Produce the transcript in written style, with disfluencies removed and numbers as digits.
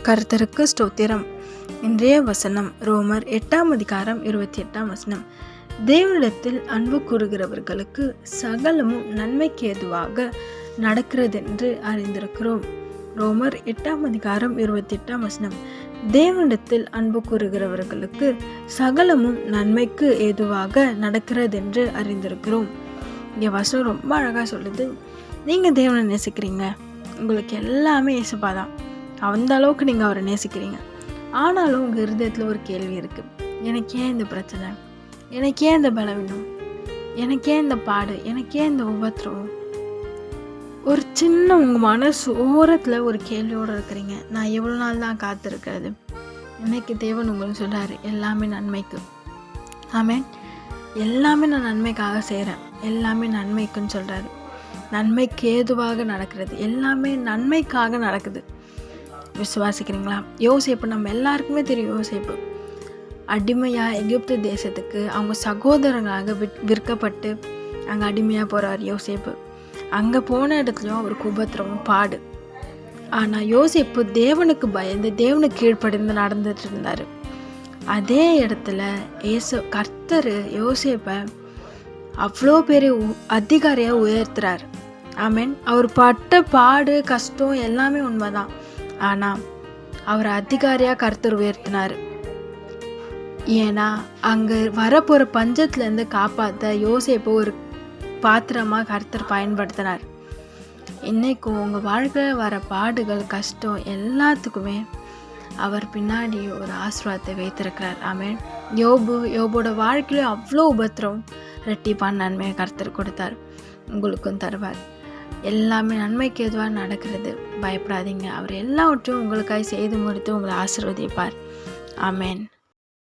கர்த்தருக்கு ஸ்தோத்திரம். இன்றைய வசனம் ரோமர் 8:28. தேவனிடத்தில் அன்பு கூறுகிறவர்களுக்கு சகலமும் நன்மைக்கு ஏதுவாக நடக்கிறதென்று அறிந்திருக்கிறோம். ரோமர் 8:28. தேவனிடத்தில் அன்பு கூறுகிறவர்களுக்கு சகலமும் நன்மைக்கு ஏதுவாக நடக்கிறதென்று அறிந்திருக்கிறோம். இந்த வசனம் ரொம்ப அழகாக சொல்லுது. நீங்கள் தேவனை நேசிக்கிறீங்க, உங்களுக்கு எல்லாமே இயேசுபாதான், அந்த அளவுக்கு நீங்கள் அவரை நேசிக்கிறீங்க. ஆனாலும் உங்கள் இருதயத்தில் ஒரு கேள்வி இருக்குது. எனக்கு ஏன் இந்த பிரச்சனை, எனக்கு ஏன் இந்த பலவீனம், எனக்கு ஏன் இந்த பாடு, எனக்கு ஏன் இந்த உபத்திரவம்? ஒரு சின்ன உங்கள் மனசு ஓரத்தில் ஒரு கேள்வியோடு இருக்கிறீங்க. நான் எவ்வளோ நாள் தான் காத்திருக்கிறது? இன்னைக்கு தேவன் உங்களுக்கு சொல்கிறாரு, எல்லாமே நன்மைக்கு. ஆமென். எல்லாமே நான் நன்மைக்காக செய்கிறேன், எல்லாமே நன்மைக்குன்னு சொல்கிறாரு. நன்மைக்கு ஏதுவாக நடக்கிறது, எல்லாமே நன்மைக்காக நடக்குது. விசுவாசிக்கிறீங்களா? யோசேப்பு நம்ம எல்லாருக்குமே தெரியும். யோசேப்பு அடிமையாக எகிப்து தேசத்துக்கு அவங்க சகோதரங்களாக விற்கப்பட்டு அங்கே அடிமையாக போகிறார் யோசேப்பு. அங்கே போன இடத்துலையும் அவருக்கு உபத்திரமும் பாடு. ஆனால் யோசேப்பு தேவனுக்கு பயந்து தேவனுக்கு கீழ்ப்படிந்து நடந்துட்டு இருந்தார். அதே இடத்துல கர்த்தர் யோசேப்பை அவ்வளோ பெரிய அதிகாரியாக உயர்த்துறார். ஆமென். அவர் பட்ட பாடு கஷ்டம் எல்லாமே உண்மைதான். ஆனால் அவர் அதிகாரியாக கர்த்தர் உயர்த்தினார். ஏன்னா அங்கே வரப்போகிற பஞ்சத்துலேருந்து காப்பாற்ற யோசேப்பு ஒரு பாத்திரமாக கர்த்தர் பயன்படுத்தினார். இன்றைக்கும் உங்கள் வாழ்க்கையில் வர பாடுகள் கஷ்டம் எல்லாத்துக்குமே அவர் பின்னாடி ஒரு ஆசீர்வாதத்தை வைத்திருக்கிறார். ஆமென். யோபோட வாழ்க்கையில அவ்வளோ உபத்திரம், ரெட்டிப்பான நன்மையை கர்த்தர் கொடுத்தார், உங்களுக்கும் தருவார். எல்லாமே நன்மைக்கு எதுவாக நடக்கிறது, பயப்படாதீங்க. அவர் எல்லாவற்றையும் உங்களுக்காக செய்து முடித்து உங்களை ஆசீர்வதிப்பார். ஆமென்.